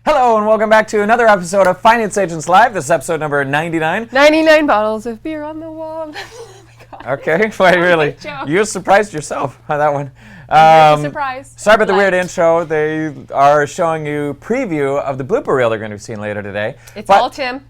Hello and welcome back to another episode of Finance Agents Live. This is episode number 99. 99 bottles of beer on the wall. Oh my God. Okay, wait, really? You surprised yourself on that one. Surprise. Sorry about the weird intro. They are showing you preview of the blooper reel they're going to be seeing later today. It's all Tim.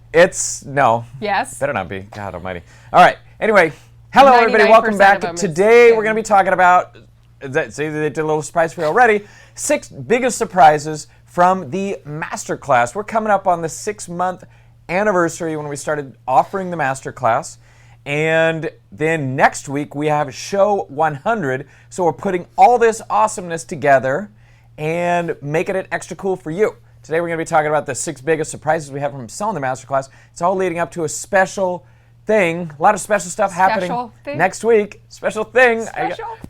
No. Yes. Better not be. God almighty. All right. Anyway, hello everybody. Welcome back. Today we're going to be talking about, see, they did a little surprise for you already, 6 biggest surprises from the Masterclass. We're coming up on the 6-month anniversary when we started offering the Masterclass. And then next week we have show 100. So we're putting all this awesomeness together and making it extra cool for you. Today we're going to be talking about the 6 biggest surprises we have from selling the Masterclass. It's all leading up to a special thing, a lot of special stuff happening next week. Special thing.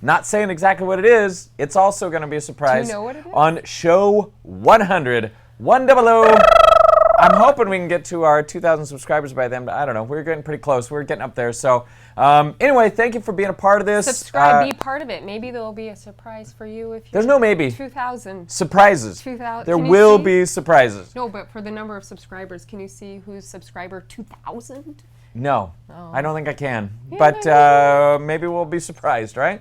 Not saying exactly what it is. It's also going to be a surprise. Do you know what it is? On show 100. 100. I'm hoping we can get to our 2,000 subscribers by then, but I don't know. We're getting pretty close. We're getting up there. So anyway, thank you for being a part of this. Subscribe, be part of it. Maybe there'll be a surprise for you if you're There's no maybe. 2,000. Surprises. 2,000. There will be surprises. No, but for the number of subscribers, can you see who's subscriber 2,000? No, I don't think I can. Yeah, but maybe we'll be surprised, right?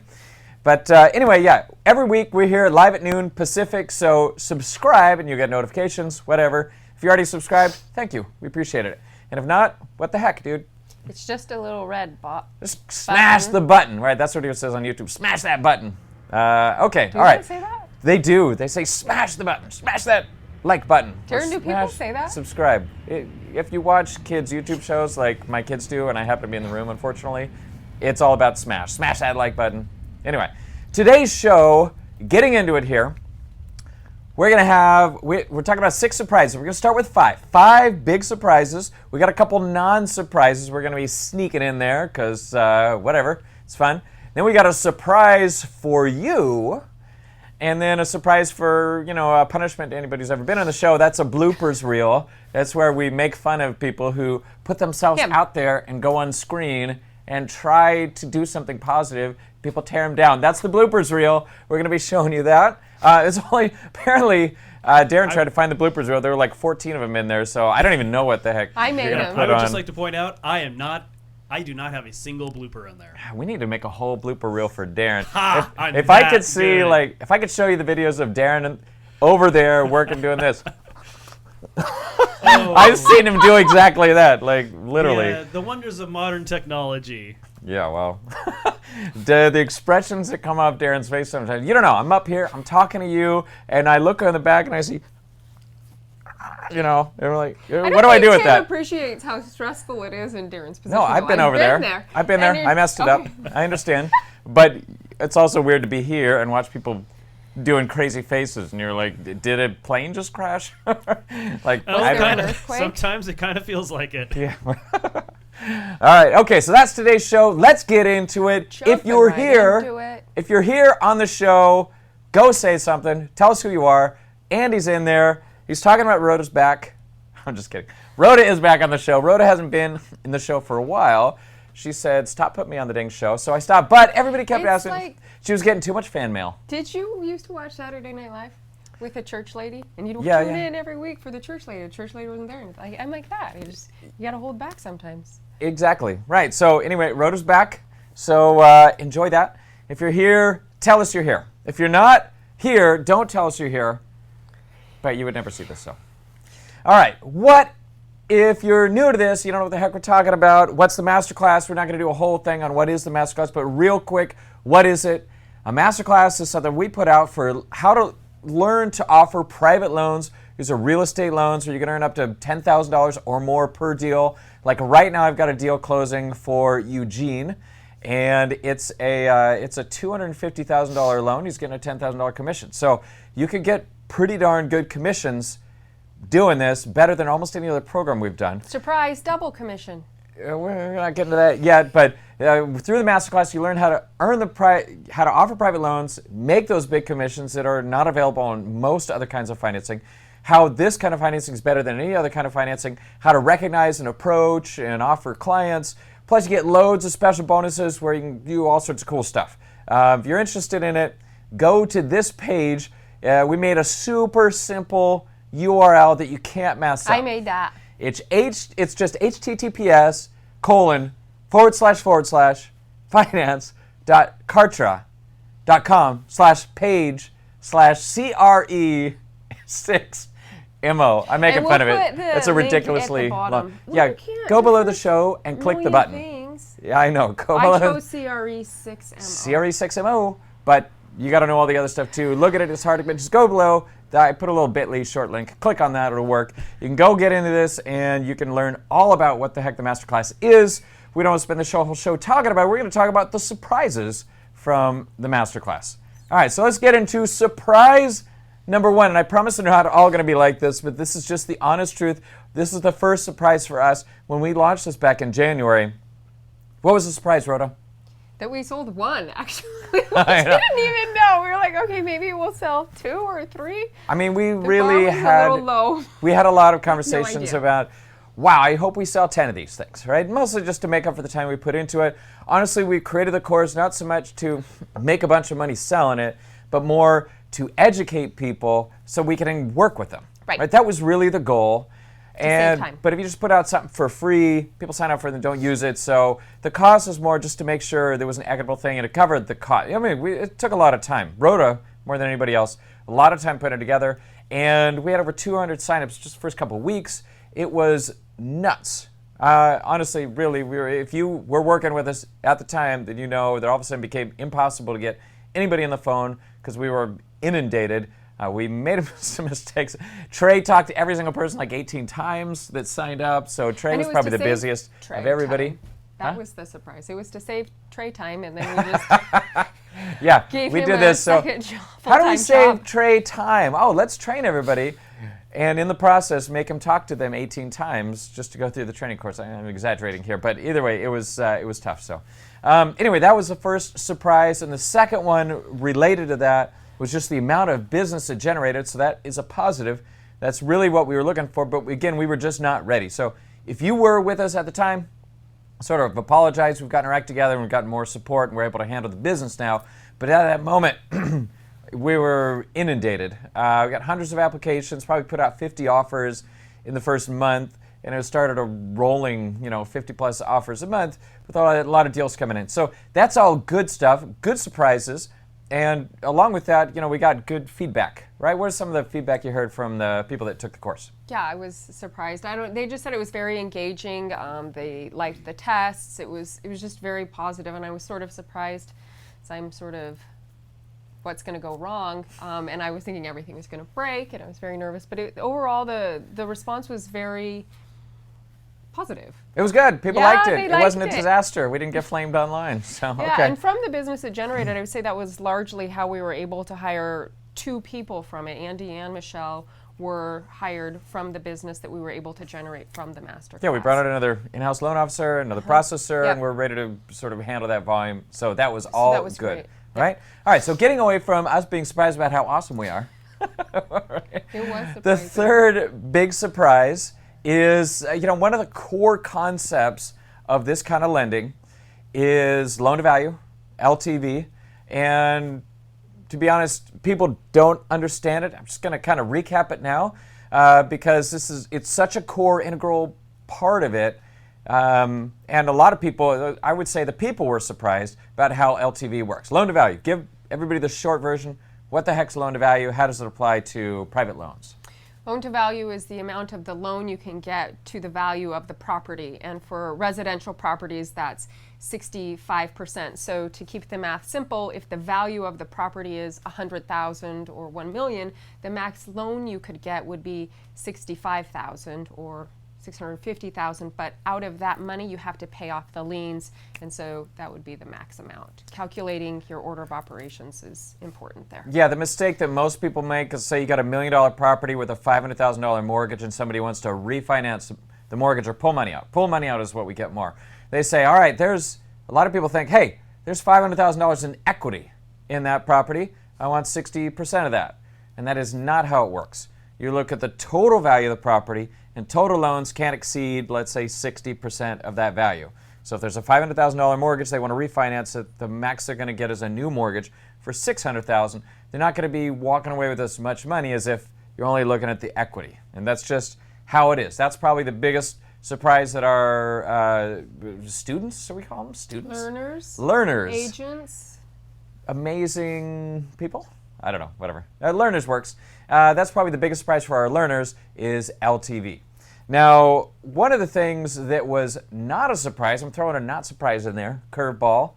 But anyway, yeah, every week we're here live at noon Pacific, so subscribe and you get notifications, whatever. If you already subscribed, thank you. We appreciate it. And if not, what the heck, dude? It's just a little red button. Just smash the button, right? That's what it says on YouTube. Smash that button. Okay, all right. Do they say that? They do. They say smash the button. Smash that like button. Darren, do people say that? Subscribe. If you watch kids' YouTube shows like my kids do, and I happen to be in the room, unfortunately, it's all about smash. Smash that like button. Anyway, today's show, getting into it here, we're talking about 6 surprises. We're going to start with 5. 5 big surprises. We got a couple non-surprises we're going to be sneaking in there because whatever, it's fun. Then we got a surprise for you. And then a surprise for, a punishment to anybody who's ever been on the show. That's a bloopers reel. That's where we make fun of people who put themselves out there and go on screen and try to do something positive. People tear them down. That's the bloopers reel. We're going to be showing you that. It's only, apparently, Darren tried to find the bloopers reel. There were like 14 of them in there, so I don't even know what the heck I made them. I would just like to point out, I do not have a single blooper in there. We need to make a whole blooper reel for Darren. If I could see, if I could show you the videos of Darren over there working doing this. I've seen him do exactly that, like literally. Yeah, the wonders of modern technology. Yeah, well, the expressions that come off Darren's face sometimes. You don't know. I'm up here, I'm talking to you, and I look on the back and I see. And we're like, what do I do with that? Tim appreciates how stressful it is in Darren's position. No, I've been over there. I've been there. I messed it up. I understand. But it's also weird to be here and watch people doing crazy faces, and you're like, did a plane just crash? Sometimes it kind of feels like it. Yeah. All right. Okay. So that's today's show. Let's get into it. If you're here on the show, go say something. Tell us who you are. Andy's in there. He's talking about Rhoda's back. I'm just kidding. Rhoda is back on the show. Rhoda hasn't been in the show for a while. She said, stop putting me on the dang show. So I stopped. But everybody kept asking. She was getting too much fan mail. Did you used to watch Saturday Night Live with a church lady? And you'd tune in every week for the church lady. The church lady wasn't there. And I'm like that. You got to hold back sometimes. Exactly. Right. So anyway, Rhoda's back. So enjoy that. If you're here, tell us you're here. If you're not here, don't tell us you're here. But you would never see this, so. All right, if you're new to this, you don't know what the heck we're talking about, what's the Masterclass? We're not going to do a whole thing on what is the Masterclass, but real quick, what is it? A Masterclass is something we put out for how to learn to offer private loans. These are real estate loans where you can earn up to $10,000 or more per deal. Like right now, I've got a deal closing for Eugene, and it's a $250,000 loan. He's getting a $10,000 commission. So you could get pretty darn good commissions doing this, better than almost any other program we've done. Surprise, double commission. We're not getting to that yet, but through the Masterclass, you learn how to how to offer private loans, make those big commissions that are not available on most other kinds of financing, how this kind of financing is better than any other kind of financing, how to recognize and approach and offer clients. Plus, you get loads of special bonuses where you can do all sorts of cool stuff. If you're interested in it, go to this page. We made a super simple URL that you can't mess up. I made that. It's just https://finance.kartra.com/page/CRE6MO. I'm making fun of it. It's a ridiculously long. Yeah, go below the show and click the button. Things. Yeah, I know. Go I below. chose CRE6MO. CRE6MO, but you got to know all the other stuff too. Look at it. It's hard to just go below. I put a little bit.ly short link. Click on that. It'll work. You can go get into this, and you can learn all about what the heck the Masterclass is. We don't spend the whole show talking about it. We're going to talk about the surprises from the Masterclass. All right, so let's get into surprise number one. And I promise they're not all going to be like this, but this is just the honest truth. This is the first surprise for us. When we launched this back in January, what was the surprise, Rhoda? That we sold one, actually. We didn't even know. We were like, okay, maybe we'll sell 2 or 3. I mean, we The bar really was had a little low. we had a lot of conversations idea. about, wow, I hope we sell 10 of these things, right? Mostly just to make up for the time we put into it. Honestly, we created the course not so much to make a bunch of money selling it, but more to educate people so we can work with them. Right. That was really the goal. save time. But if you just put out something for free, people sign up for it and don't use it. So the cost is more just to make sure there was an equitable thing and it covered the cost. I mean, it took a lot of time. Rhoda, more than anybody else, a lot of time putting it together. And we had over 200 signups just the first couple of weeks. It was nuts. Honestly, really, if you were working with us at the time, then you know that all of a sudden it became impossible to get anybody on the phone because we were inundated. We made some mistakes. Trey talked to every single person like 18 times that signed up, so Trey was probably the busiest of everybody. Time. That was the surprise. It was to save Trey time, and then we just gave we him did a this. So second job, how do we full-time save Trey time? Oh, let's train everybody, and in the process, make him talk to them 18 times just to go through the training course. I'm exaggerating here, but either way, it was tough. So anyway, that was the first surprise, and the second one related to that was just the amount of business it generated, so that is a positive. That's really what we were looking for, but again, we were just not ready. So if you were with us at the time, sort of apologize. We've gotten our act together and we've gotten more support and we're able to handle the business now. But at that moment, we were inundated. We got hundreds of applications, probably put out 50 offers in the first month, and it started a rolling, 50 plus offers a month with a lot of deals coming in. So that's all good stuff, good surprises. And along with that, we got good feedback, right? What are some of the feedback you heard from the people that took the course? Yeah, I was surprised. They just said it was very engaging. They liked the tests. It was just very positive, and I was sort of surprised. So I'm sort of, what's going to go wrong? And I was thinking everything was going to break, and I was very nervous. But overall, the response was very positive. It was good. People liked it. They It liked wasn't a it. disaster. We didn't get flamed online. So Yeah, okay. and from the business it generated, I would say that was largely how we were able to hire 2 people from it. Andy and Michelle were hired from the business that we were able to generate from the Masterclass. Yeah, we brought out another in-house loan officer, another processor, Yep. and we're ready to sort of handle that volume. So that was all that was good, great. right? All right, so getting away from us being surprised about how awesome we are. It was surprising. The third big surprise is, one of the core concepts of this kind of lending is loan to value, LTV, and to be honest, people don't understand it. I'm just going to kind of recap it now because it's such a core integral part of it. And a lot of people, I would say the people were surprised about how LTV works. Loan to value, give everybody the short version. What the heck's loan to value? How does it apply to private loans? Loan to value is the amount of the loan you can get to the value of the property. And for residential properties, that's 65%. So to keep the math simple, if the value of the property is $100,000 or $1 million, the max loan you could get would be $65,000 or $650,000, but out of that money you have to pay off the liens, and so that would be the max amount. Calculating your order of operations is important there. Yeah, the mistake that most people make is, say you got $1 million property with a $500,000 mortgage and somebody wants to refinance the mortgage or pull money out. Pull money out is what we get more. They say, all right, there's a lot of people think, hey, there's $500,000 in equity in that property. I want 60% of that. And that is not how it works. You look at the total value of the property, and total loans can't exceed, let's say, 60% of that value. So if there's a $500,000 mortgage, they want to refinance it, the max they're going to get is a new mortgage for $600,000. They're not going to be walking away with as much money as if you're only looking at the equity. And that's just how it is. That's probably the biggest surprise that our students, what do we call them? Students? Learners. Agents. Amazing people? I don't know, whatever. Learners works. That's probably the biggest surprise for our learners is LTV. Now, one of the things that was not a surprise, I'm throwing a not surprise in there, curveball,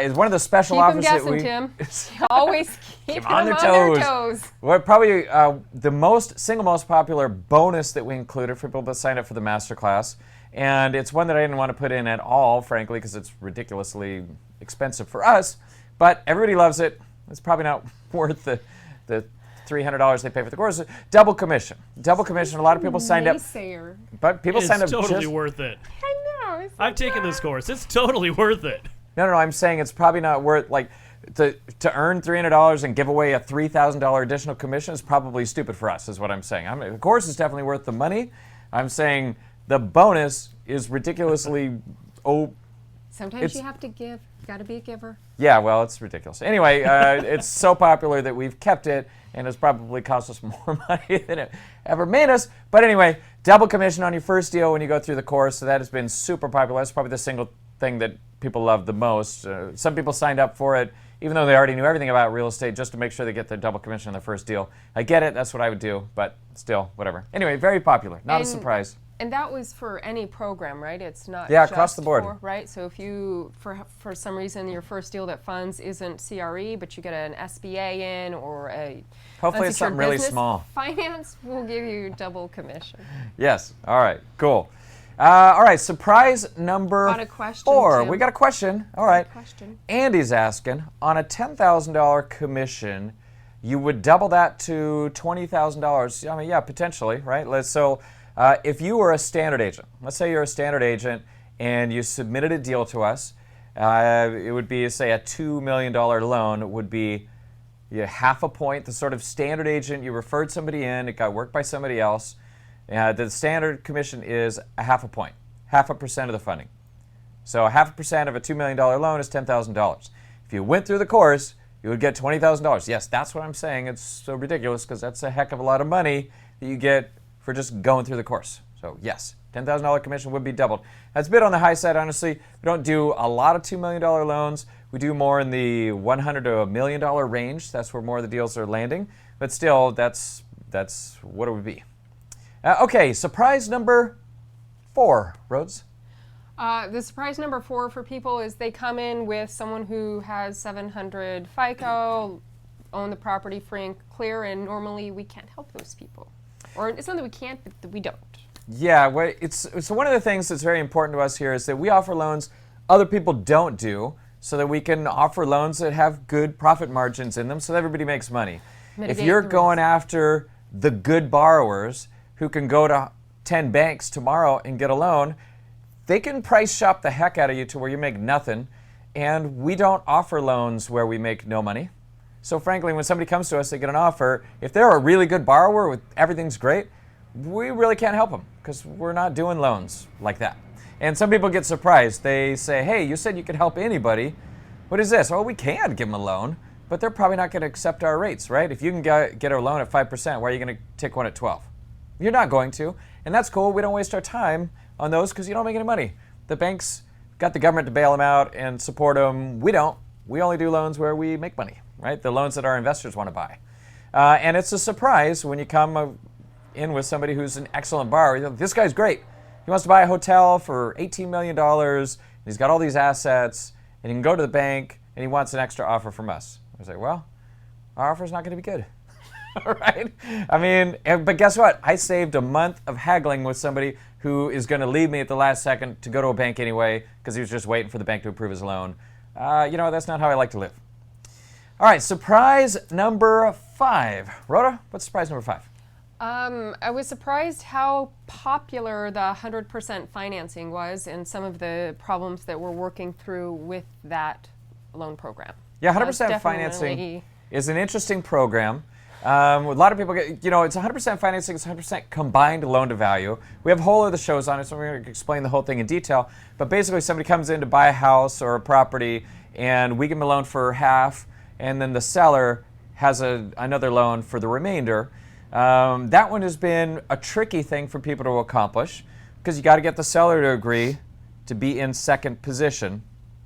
is one of the special offers that we... Keep them guessing, Tim. Always keep them on their toes. Well, probably the single most popular bonus that we included for people that signed up for the Masterclass, and it's one that I didn't want to put in at all, frankly, because it's ridiculously expensive for us, but everybody loves it. It's probably not worth the $300 they pay for the course. Double commission. Double commission. A lot of people signed up. But people signed up. It's totally worth it. I know. I've taken this course. It's totally worth it. No, I'm saying it's probably not worth, like, to earn $300 and give away a $3,000 additional commission is probably stupid for us, is what I'm saying. The course is definitely worth the money. I'm saying the bonus is ridiculously, sometimes you have to give. You got to be a giver. Yeah, well, it's ridiculous. Anyway, it's so popular that we've kept it, and it's probably cost us more money than it ever made us. But anyway, double commission on your first deal when you go through the course. So that has been super popular. That's probably the single thing that people love the most. Some people signed up for it, even though they already knew everything about real estate, just to make sure they get their double commission on their first deal. I get it. That's what I would do, but still, whatever. Anyway, very popular. Not a surprise. And that was for any program, right? It's not just across the board, right? So if you, for some reason, your first deal that funds isn't CRE, but you get an SBA in or a hopefully it's something really small. Finance will give you double commission. Yes. All right. Cool. All right. Surprise number Got a question, 4. Tim. We got a question. All right. Question. Andy's asking, on a $10,000 commission, you would double that to $20,000. I mean, yeah, potentially, right? If you were a standard agent, let's say you're a standard agent and you submitted a deal to us, it would be, say, a $2 million loan would be half a point. The sort of standard agent, you referred somebody in, it got worked by somebody else. The standard commission is a half a point, 0.5% of the funding. So 0.5% of a $2 million loan is $10,000. If you went through the course, you would get $20,000. Yes, that's what I'm saying. It's so ridiculous because that's a heck of a lot of money that you get for just going through the course. So yes, $10,000 commission would be doubled. That's a bit on the high side, honestly. We don't do a lot of $2 million loans. We do more in the $100,000 to $1 million range. That's where more of the deals are landing. But still, that's what it would be. Okay, surprise number 4, Rhodes. The surprise number 4 for people is they come in with someone who has 700 FICO, own the property free and clear, and normally we can't help those people. Or it's not that we can't, but that we don't. Yeah, well, it's one of the things that's very important to us here is that we offer loans other people don't do so that we can offer loans that have good profit margins in them so that everybody makes money. If you're going after the good borrowers who can go to 10 banks tomorrow and get a loan, they can price shop the heck out of you to where you make nothing, and we don't offer loans where we make no money. So frankly, when somebody comes to us, they get an offer. If they're a really good borrower with everything's great, we really can't help them because we're not doing loans like that. And some people get surprised. They say, hey, you said you could help anybody. What is this? Oh, we can give them a loan, but they're probably not going to accept our rates, right? If you can get a loan at 5%, why are you going to take one at 12? You're not going to. And that's cool. We don't waste our time on those because you don't make any money. The banks got the government to bail them out and support them. We don't. We only do loans where we make money, right? The loans that our investors want to buy. And it's a surprise when you come in with somebody who's an excellent borrower. You know, this guy's great. He wants to buy a hotel for $18 million. And he's got all these assets. And he can go to the bank and he wants an extra offer from us. I was like, well, our offer's not going to be good. All right? I mean, but guess what? I saved a month of haggling with somebody who is going to leave me at the last second to go to a bank anyway because he was just waiting for the bank to approve his loan. That's not how I like to live. All right, surprise number 5. Rhoda, what's surprise number 5? I was surprised how popular the 100% financing was and some of the problems that we're working through with that loan program. Yeah, 100% financing is an interesting program. A lot of people get, it's 100% financing, it's 100% combined loan to value. We have whole other shows on it, so we're going to explain the whole thing in detail. But basically, somebody comes in to buy a house or a property, and we give them a loan for half, and then the seller has another loan for the remainder. That one has been a tricky thing for people to accomplish because you got to get the seller to agree to be in second position.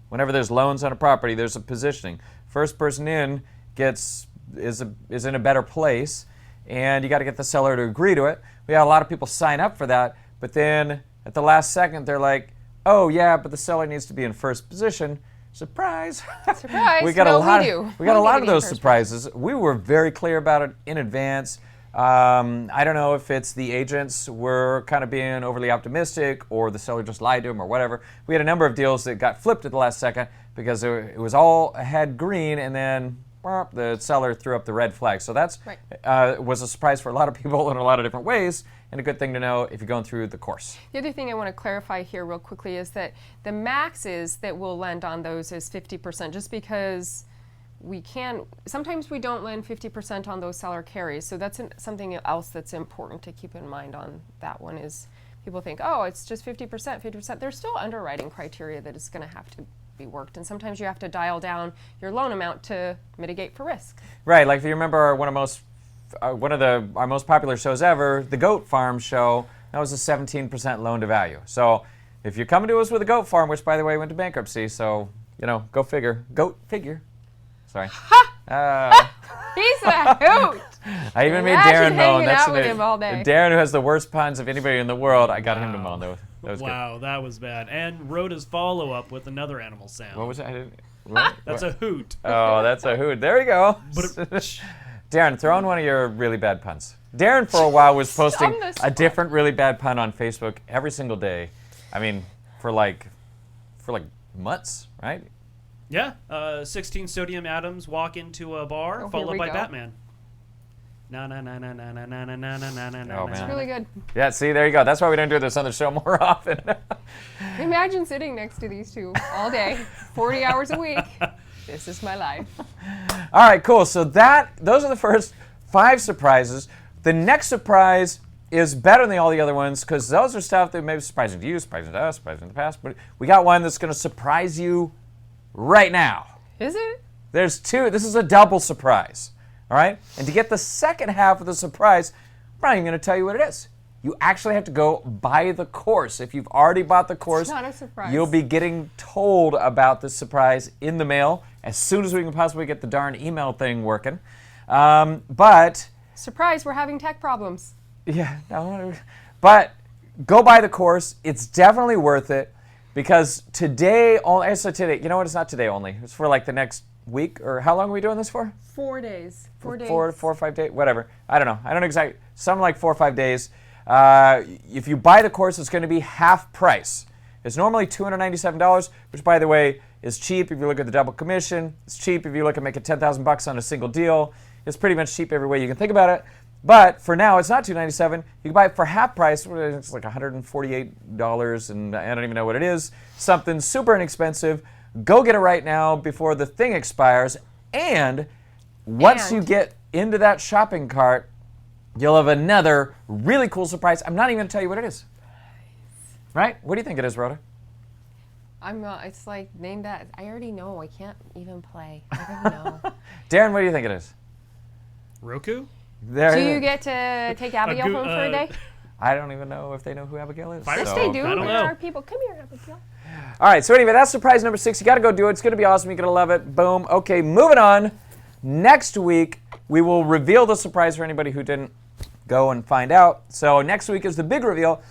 Whenever there's loans on a property, there's a positioning. First person in is in a better place, and you got to get the seller to agree to it. We had a lot of people sign up for that, but then at the last second, they're like, "Oh yeah, but the seller needs to be in first position." Surprise! Surprise! we got no, a lot. we do. We got a lot need of to be in those first surprises. We were very clear about it in advance. I don't know if it's the agents were kind of being overly optimistic or the seller just lied to them or whatever. We had a number of deals that got flipped at the last second because it was all had green and then the seller threw up the red flag. So that's was a surprise for a lot of people in a lot of different ways, and a good thing to know if you're going through the course. The other thing I want to clarify here real quickly is that the maxes that we'll lend on those is 50%, just because sometimes we don't lend 50% on those seller carries. So that's something else that's important to keep in mind on that one is people think, oh, it's just 50%. There's still underwriting criteria that is going to have to be worked, and sometimes you have to dial down your loan amount to mitigate for risk. Right, like if you remember one of our most popular shows ever, the Goat Farm show, that was a 17% loan to value. So if you're coming to us with a goat farm, which by the way went to bankruptcy, so go figure. Goat figure. Sorry. He's a hoot. I even made Imagine Darren moan. hanging out with him all day. Darren, who has the worst puns of anybody in the world, I got him to moan. That was wow, good. that was bad. And Rhoda's follow-up with another animal sound. What was it? That's a hoot. Oh, that's a hoot. There you go. But Darren, throw in one of your really bad puns. Darren, for a while, was posting a different really bad pun on Facebook every single day. I mean, for like months, right? Yeah, 16 sodium atoms walk into a bar, followed by Batman. Na na na na na na na na na na na na. Oh, man. It's really good. Yeah, see, there you go. That's why we don't do this on the show more often. Imagine sitting next to these two all day, 40 hours a week. This is my life. All right, cool. So those are the first 5 surprises. The next surprise is better than all the other ones because those are stuff that may be surprising to you, surprising to us, surprising in the past. But we got one that's going to surprise you right now. Is it? There's 2. This is a double surprise. All right? And to get the second half of the surprise, I'm not even going to tell you what it is. You actually have to go buy the course. If you've already bought the course, it's not a surprise. You'll be getting told about the surprise in the mail as soon as we can possibly get the darn email thing working. But surprise, we're having tech problems. Yeah, no, but go buy the course. It's definitely worth it because today, I said today, you know what? It's not today only. It's for like the next week, or how long are we doing this for? 4 days. 4 days. 4 or 5 days, whatever. I don't know. I don't know exactly. Something like 4 or 5 days. If you buy the course, it's going to be half price. It's normally $297, which, by the way, is cheap if you look at the double commission. It's cheap if you look at making $10,000 on a single deal. It's pretty much cheap every way you can think about it. But for now, it's not $297. You can buy it for half price. It's like $148, and I don't even know what it is. Something super inexpensive. Go get it right now before the thing expires. And once you get into that shopping cart, you'll have another really cool surprise. I'm not even going to tell you what it is. Right? What do you think it is, Rhoda? It's like, name that. I already know. I can't even play. I don't know. Darren, what do you think it is? Roku? Do you get to take Abigail home for a day? I don't even know if they know who Abigail is. Yes, they do. I don't There know. are people. Come here, Abigail. All right, so anyway, that's surprise number 6. You got to go do it. It's going to be awesome. You're going to love it. Boom. Okay, moving on. Next week, we will reveal the surprise for anybody who didn't go and find out. So next week is the big reveal.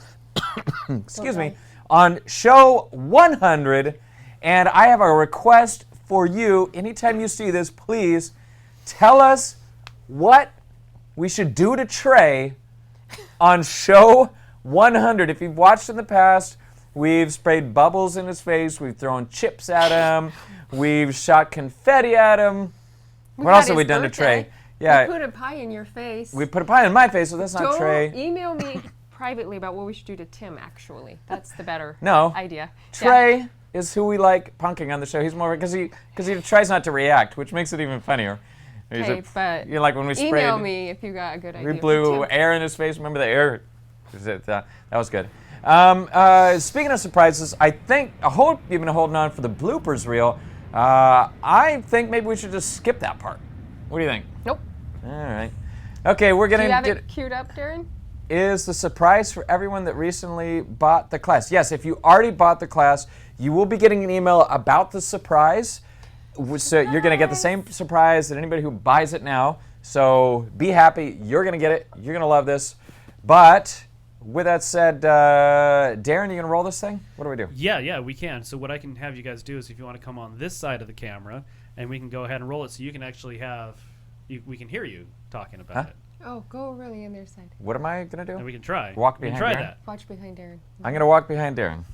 Excuse me. On show 100. And I have a request for you. Anytime you see this, please tell us what we should do to Trey on show 100. If you've watched in the past, we've sprayed bubbles in his face. We've thrown chips at him. We've shot confetti at him. What else have we done to Trey? Yeah, we put a pie in your face. We put a pie in my face, so that's not Trey. Don't email me privately about what we should do to Tim, actually. That's the better idea. Trey is who we like punking on the show. He's more because he tries not to react, which makes it even funnier. Okay, but you know, like when we sprayed, email me if you got a good idea. We blew air in his face. Remember the air? That was good. Speaking of surprises, I hope you've been holding on for the bloopers reel. I think maybe we should just skip that part. What do you think? Nope. All right. Okay, we're Do going you have to it queued up, Darren? is the surprise for everyone that recently bought the class. Yes, if you already bought the class, you will be getting an email about the surprise. So you're going to get the same surprise that anybody who buys it now. So be happy. You're going to get it. You're going to love this. But with that said, Darren, you going to roll this thing? What do we do? Yeah, we can. So what I can have you guys do is if you want to come on this side of the camera, and we can go ahead and roll it so you can actually have, we can hear you talking about it. Oh, go over on the other side. What am I going to do? And we can try. Walk We can behind try Darren? that. Watch behind Darren. I'm going to walk behind Darren.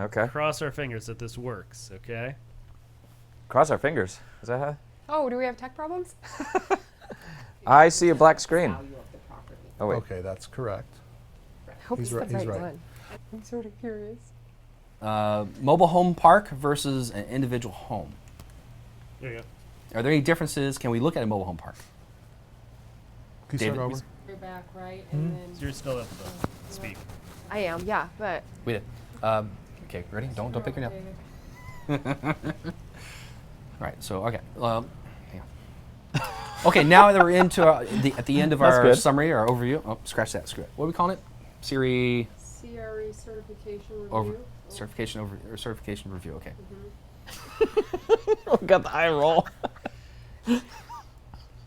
Okay. Cross our fingers that this works, okay? Cross our fingers. Is that how? Oh, do we have tech problems? I see a black screen. Value of the property. Oh, wait. Okay, that's correct. I hope He's it's right- the he's right right. one. I'm sort of curious. Mobile home park versus an individual home. There you go. Are there any differences? Can we look at a mobile home park? Can you David, start over? You're back, right? And then So you're still up to speak. I am, yeah, but We did. Okay, ready? Don't pick your nail. All right. So okay. Hang on. Okay. Now that we're into at the end of That's our good. summary, our overview. Oh, scratch that. Screw it. What are we calling it? Siri CRE certification review. over certification over or certification review. Okay. We got the eye roll.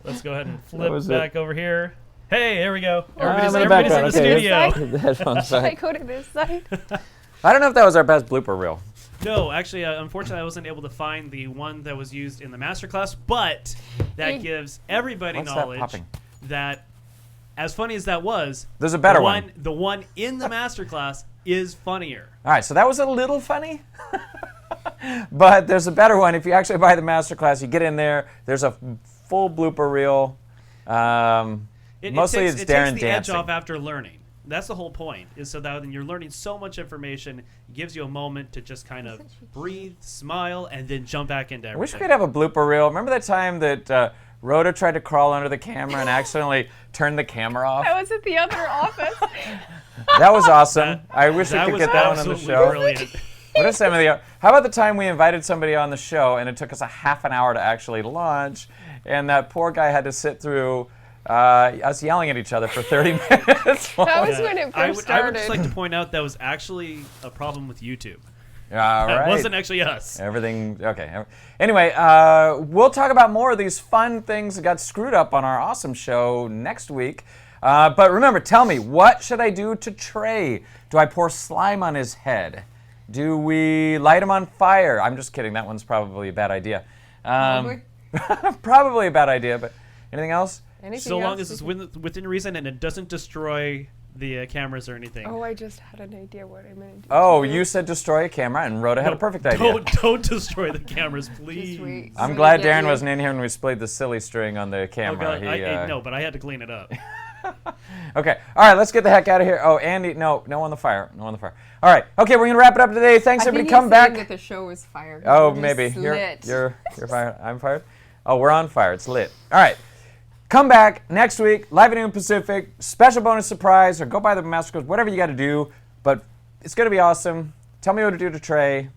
Let's go ahead and That flip was back over here. Hey, there we go. I'm Everybody's, in the everybody's in the background. studio. The headphones Should I back. go to this side? I don't know if that was our best blooper reel. No, actually, unfortunately, I wasn't able to find the one that was used in the Masterclass, but that Hey. gives everybody What's that knowledge popping? that, as funny as that was, There's a better the one. The one in the Masterclass is funnier. All right, so that was a little funny. But there's a better one. If you actually buy the masterclass, you get in there. There's a full blooper reel. Mostly it it's takes Darren the edge dancing. off after learning. That's the whole point, is so that when you're learning so much information, it gives you a moment to just kind of breathe, smile, and then jump back into I wish everything. we'd have a blooper reel. Remember that time that Rhoda tried to crawl under the camera and accidentally turned the camera off? I was at the other office. That was awesome. I wish we That could was get that one on the absolutely show. brilliant. What is some of the? How about the time we invited somebody on the show and it took us a half an hour to actually launch, and that poor guy had to sit through us yelling at each other for 30 minutes? That was when it first I would started. just like to point out that was actually a problem with YouTube. All That right. wasn't actually us. Everything okay. Anyway, we'll talk about more of these fun things that got screwed up on our awesome show next week. But remember, tell me, what should I do to Trey? Do I pour slime on his head? Do we light him on fire? I'm just kidding. That one's probably a bad idea. Probably a bad idea, but anything else? Anything So long else as you it's can- within reason and it doesn't destroy the cameras or anything. Oh, I just had an idea what I'm going to do. Oh, you said destroy a camera, and Rhoda had a perfect idea. Don't destroy the cameras, please. Just wait. I'm So glad you get Darren you- wasn't in here when we splayed the silly string on the Oh, camera. God, no, but I had to clean it up. Okay. All right, let's get the heck out of here. Oh, Andy, no on the fire. No on the fire. All right. Okay, we're going to wrap it up today. Thanks, I think everybody. he's Come saying back. that the show is fired. Oh, We're just maybe. lit. You're fired. I'm fired? Oh, we're on fire. It's lit. All right. Come back next week, live at noon Pacific, special bonus surprise, or go buy the Masterclass, whatever you got to do. But it's going to be awesome. Tell me what to do to Trey.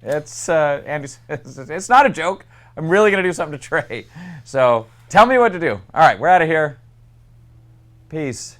It's Andy's. It's not a joke. I'm really going to do something to Trey. So tell me what to do. All right, we're out of here. Peace.